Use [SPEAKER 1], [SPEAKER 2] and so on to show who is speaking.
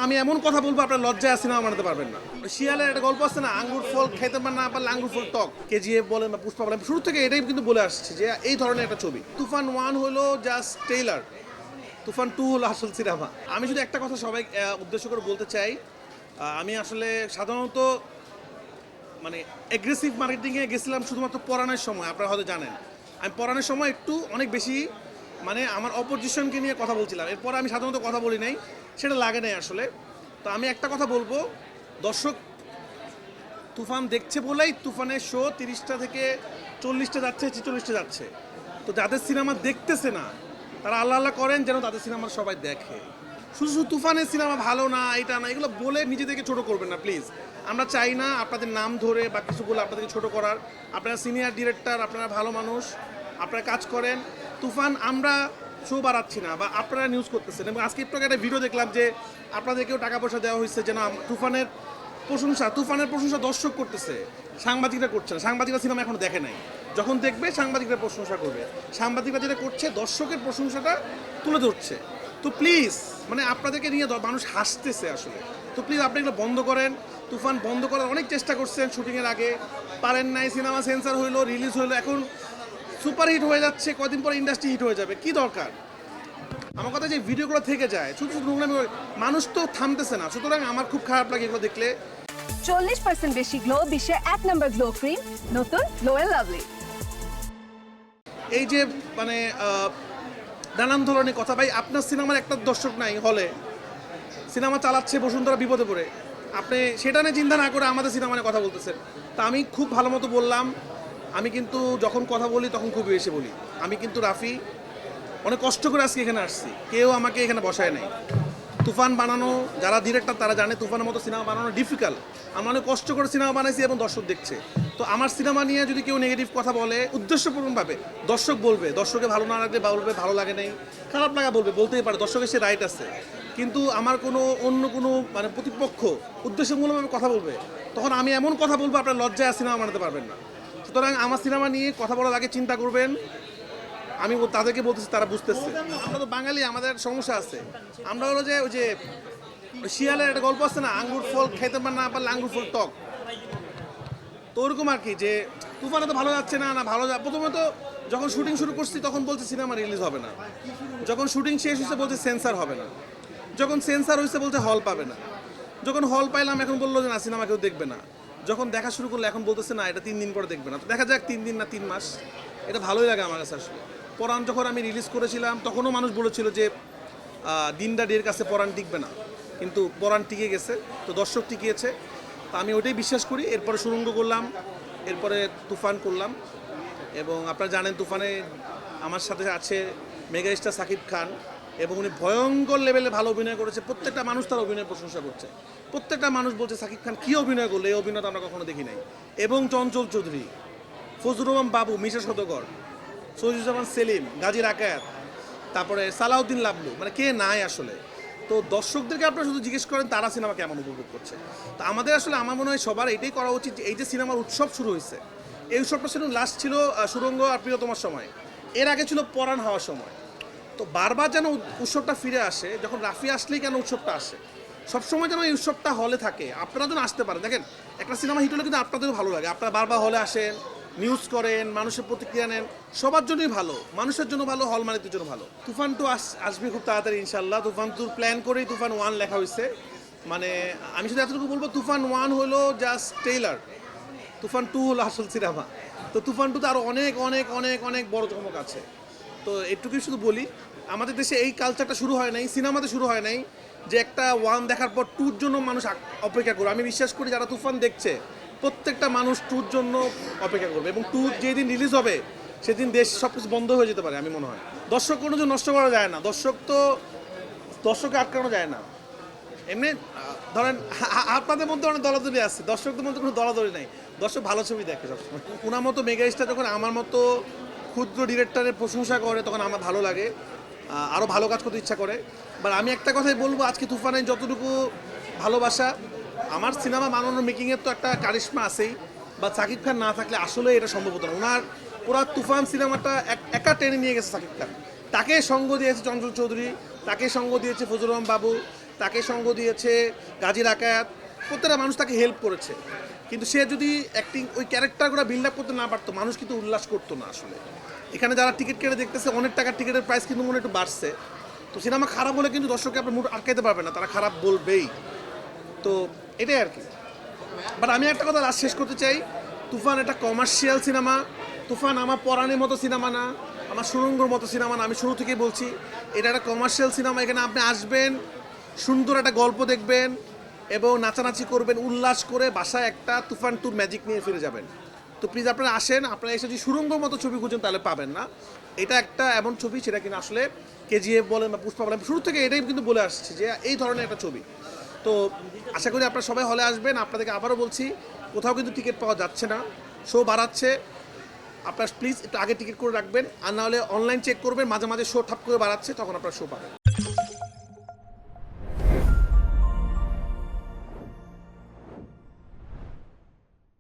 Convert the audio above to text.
[SPEAKER 1] আমি এমন কথা বলবো আপনার লজ্জায় সিনেমা বানাতে পারবেন না। শিয়ালের একটা গল্প আছে না, আঙ্গুর ফল খেতে না পারলে আঙ্গুর ফল টক, কেজিএফ বলেন বা পুষ্পা বলেন, শুরু থেকে এটাই কিন্তু বলে আসছে যে এই ধরনের একটা ছবি। তুফান 1 হলো জাস্ট ট্রেইলার, তুফান 2 হলো আসল সিনেমা। আমি শুধু একটা কথা সবাই উদ্দেশ্য করে বলতে চাই, আমি আসলে সাধারণত মানে এগ্রেসিভ মার্কেটিংয়ে গেছিলাম শুধুমাত্র পড়ানোর সময়। আপনারা হয়তো জানেন আমি পড়ানোর সময় একটু অনেক বেশি মানে আমার অপোজিশনকে নিয়ে কথা বলছিলাম, এরপরে আমি সাধারণত কথা বলি নাই, সেটা লাগে নাই আসলে। তো আমি একটা কথা বলবো, দর্শক তুফান দেখছে বলেই তুফানের শো 30টা থেকে 40টা যাচ্ছে, 46টা যাচ্ছে। তো যাদের সিনেমা দেখতেছে না তারা আল্লাহ আল্লাহ করেন যেন তাদের সিনেমা সবাই দেখে। শুধু শুধু তুফানের সিনেমা ভালো না, এটা না, এগুলো বলে নিজেদেরকে ছোট করবেন না প্লিজ। আমরা চাই না আপনাদের নাম ধরে বা কিছু বলে আপনাদেরকে ছোট করার। আপনারা সিনিয়র ডিরেক্টর, আপনারা ভালো মানুষ, আপনারা কাজ করেন। তুফান আমরা শো বাড়াচ্ছি না বা আপনারা নিউজ করতেছেন। এবং আজকে একটু আগে একটা ভিডিও দেখলাম যে আপনাদেরকেও টাকা পয়সা দেওয়া হয়েছে যেন তুফানের প্রশংসা দর্শক করতেছে, সাংবাদিকরা করছে না। সাংবাদিকরা সিনেমা এখনো দেখে নাই, যখন দেখবে সাংবাদিকরা প্রশংসা করবে। সাংবাদিকরা যেটা করছে দর্শকের প্রশংসাটা তুলে ধরছে। তো প্লিজ মানে আপনাদেরকে নিয়ে মানুষ হাসতেছে আসলে। তো প্লিজ আপনি এগুলো বন্ধ করেন। তুফান বন্ধ করার অনেক চেষ্টা করছেন শুটিংয়ের আগে, পারেন নাই। সিনেমা সেন্সার হইলো, রিলিজ হইলো, এখন সুপারহিট হয়ে যাচ্ছে, কদিন পর ইন্ডাস্ট্রি হিট হয়ে যাবে। কি দরকার? আমার কথা যে ভিডিওগুলো থেকে যায় শুধু শুধু নোংরামি মানুষ তো থামতেছে না। সুতরাং আমার খুব খারাপ লাগে এগুলো দেখলে।
[SPEAKER 2] 40% বেশি গ্লো, বিশ্বের 1 নম্বর গ্লো ক্রিম, নতুন গ্লো এন্ড লাভলি।
[SPEAKER 1] এই যে মানে নানান ধরনের কথা, ভাই আপনার সিনেমার একটা দর্শক নাই হলে, সিনেমা চালাচ্ছে বসুন্ধরা বিপদে পড়ে, আপনি সেটা নিয়ে চিন্তা না করে আমাদের সিনেমা নিয়ে কথা বলতেছেন। তা আমি খুব ভালো মতো বললাম, আমি কিন্তু যখন কথা বলি তখন খুব বেশি বলি। আমি কিন্তু রাফি অনেক কষ্ট করে আজকে এখানে আসছি, কেউ আমাকে এখানে বসায় নাই। তুফান বানানো যারা ডিরেক্টর তারা জানে তুফানের মতো সিনেমা বানানো ডিফিকাল্ট। আমরা অনেক কষ্ট করে সিনেমা বানাইছি এবং দর্শক দেখছে। তো আমার সিনেমা নিয়ে যদি কেউ নেগেটিভ কথা বলে উদ্দেশ্যপূর্ণভাবে, দর্শক বলবে, দর্শকে ভালো না লাগলে বলবে ভালো লাগে নেই, খারাপ লাগা বলবে, বলতেই পারে, দর্শকের সে রাইট আছে। কিন্তু আমার কোনো অন্য কোনো মানে প্রতিপক্ষ উদ্দেশ্যমূলকভাবে কথা বলবে, তখন আমি এমন কথা বলবো আপনার লজ্জায় সিনেমা বানাতে পারবেন না। সুতরাং আমার সিনেমা নিয়ে কথা বলার আগে চিন্তা করবেন। আমি তাদেরকে বলতেছি, তারা বুঝতেছে। আমরা তো বাঙালি, আমাদের সমস্যা আছে। আমরা হলো যে ওই যে শিয়ালের একটা গল্প আছে না, আঙ্গুর ফল খেতে না পারলে আঙ্গুর ফল টক, তো ওরকম আর কি। যে তুফানে তো ভালো যাচ্ছে না, না ভালো প্রথমে তো যখন শুটিং শুরু করছি তখন বলছে সিনেমা রিলিজ হবে না, যখন শুটিং শেষ হয়েছে বলছে সেন্সার হবে না, যখন সেন্সার হয়েছে বলছে হল পাবে না, যখন হল পাইলাম এখন বললো যে না সিনেমা কেউ দেখবে না, যখন দেখা শুরু করলো এখন বলতেছে না এটা 3 দিন পরে দেখবে না। তো দেখা যাক 3 দিন না 3 মাস, এটা ভালোই লাগে আমার কাছে আসলে। পরাণ যখন আমি রিলিজ করেছিলাম তখনও মানুষ বলেছিল যে দিনটা ডের কাছে পরাণ টিকবে না, কিন্তু পরাণ টিকে গেছে, তো দর্শক টিকিয়েছে। তো আমি ওইটাই বিশ্বাস করি। এরপরে সুরঙ্গ করলাম, এরপরে তুফান করলাম। এবং আপনারা জানেন তুফানে আমার সাথে আছে মেগা স্টার শাকিব খান, এবং উনি ভয়ঙ্কর লেভেলে ভালো অভিনয় করেছে। প্রত্যেকটা মানুষ তার অভিনয়ের প্রশংসা করছে, প্রত্যেকটা মানুষ বলছে শাকিব খান কী অভিনয় করলো, এই অভিনয় তো আমরা কখনো দেখি নাই। এবং চঞ্চল চৌধুরী, ফজলুর রহমান বাবু, মিশা সদগর, সৈয়দুজ্জামান সেলিম, গাজী রাকায়াত, তারপরে সালাউদ্দিন লাবলু, মানে কে নাই আসলে। তো দর্শকদেরকে আপনারা শুধু জিজ্ঞেস করেন তারা সিনেমা কেমন উপভোগ করছে। তো আমাদের আসলে আমার মনে হয় সবার এটাই করা উচিত যে এই যে সিনেমার উৎসব শুরু হয়েছে, এই উৎসবটা ছিল লাস্ট ছিল সুরঙ্গ আর প্রিয়তমার সময়, এর আগে ছিল পরাণ হওয়ার সময়। তো বারবার যেন উৎসবটা ফিরে আসে, যখন রাফি আসলেই কেন উৎসবটা আসে, সবসময় যেন এই উৎসবটা হলে থাকে, আপনারা যেন আসতে পারেন। দেখেন একটা সিনেমা হিট হলে কিন্তু আপনাদেরও ভালো লাগে, আপনারা বারবার হলে আসেন, নিউজ করেন, মানুষের প্রতিক্রিয়া নেন, সবার জন্যই ভালো, মানুষের জন্য ভালো, হল মালিকদের জন্য ভালো। তুফান 2 আসবে খুব তাড়াতাড়ি ইনশাল্লাহ। তুফান 2 প্ল্যান করেই তুফান 1 লেখা হয়েছে। মানে আমি শুধু এতটুকু বলবো, তুফান 1 হলো জাস্ট ট্রেইলার, তুফান 2 হলো আসল সিনেমা। তো তুফান 2 তে আরও অনেক অনেক অনেক অনেক বড় চমক আছে। তো এটুকুই শুধু বলি, আমাদের দেশে এই কালচারটা শুরু হয় নাই, সিনেমাতে শুরু হয় নাই যে একটা 1 দেখার পর 2-র জন্য মানুষ অপেক্ষা করবে। আমি বিশ্বাস করি যারা তুফান দেখছে প্রত্যেকটা মানুষ 2-র জন্য অপেক্ষা করবে, এবং 2 যেদিন রিলিজ হবে সেদিন দেশ সব কিছু বন্ধ হয়ে যেতে পারে আমি মনে হয়। দর্শক কোনো কিছু নষ্ট করা যায় না, দর্শককে আটকানো যায় না। এমনি ধরেন আপনাদের মধ্যে অনেক দলাদলি আছে, দর্শকদের মধ্যে কোনো দলাদলি নাই, দর্শক ভালো ছবি দেখে সবসময়। ওনার মতো মেগা স্টার যখন আমার মতো ক্ষুদ্র ডিরেক্টরের প্রশংসা করে তখন আমার ভালো লাগে, আরও ভালো কাজ করতে ইচ্ছা করে। বাট আমি একটা কথাই বলবো, আজকে তুফানের যতটুকু ভালোবাসা, আমার সিনেমা বানানোর মেকিংয়ের তো একটা কারিশমা আছেই, বা শাকিব খান না থাকলে আসলে এটা সম্ভব হতো না। ওনার পুরা তুফান সিনেমাটা একা টেনে নিয়ে গেছে শাকিব খান, তাকে সঙ্গ দিয়েছে চঞ্চল চৌধুরী, তাকে সঙ্গ দিয়েছে ফজলুর রহমান বাবু, তাকে সঙ্গ দিয়েছে, গাজী রাকায়াত, প্রত্যেকটা মানুষ তাকে হেল্প করেছে। কিন্তু সে যদি অ্যাক্টিং ওই ক্যারেক্টারগুলো বিল্ড আপ করতে না পারতো, মানুষ কিন্তু উল্লাস করতো না আসলে। এখানে যারা টিকিট কেটে দেখতেছে, অনেক টাকার টিকিটের প্রাইস কিন্তু মনে হয় একটু বাড়ছে। তো সিনেমা খারাপ হলে কিন্তু দর্শককে আপনার মুড আটকাইতে পারবে না, তারা খারাপ বলবেই। তো এটাই আর কি। বাট আমি একটা কথা লাস্ট শেষ করতে চাই, তুফান একটা কমার্শিয়াল সিনেমা। তুফান আমার পরাণের মতো সিনেমা না, আমার সুরঙ্গর মতো সিনেমা না। আমি শুরু থেকেই বলছি এটা একটা কমার্শিয়াল সিনেমা। এখানে আপনি আসবেন, সুন্দর একটা গল্প দেখবেন এবং নাচানাচি করবেন, উল্লাস করে বাসায় একটা তুফান টুর ম্যাজিক নিয়ে ফিরে যাবেন। তো প্লিজ আপনারা আসেন, আপনারা এসে যদি সুরঙ্গর মতো ছবি খুঁজেন তাহলে পাবেন না। এটা একটা এমন ছবি, সেটা কিনা আসলে কেজিএফ বলেন বা পুষ্পা বলেন, শুরু থেকে এটাই কিন্তু বলে আসছে যে এই ধরনের একটা ছবি। তো আশা করি আপনারা সবাই হলে আসবেন। আপনাদেরকে আবারও বলছি, কোথাও কিন্তু টিকিট পাওয়া যাচ্ছে না, শো বাড়াচ্ছে। আপনারা প্লিজ একটু আগে টিকিট করে রাখবেন, আর নাহলে অনলাইন চেক করবেন, মাঝে মাঝে শো ঠাপ করে বাড়াচ্ছে, তখন আপনারা শো পাবেন।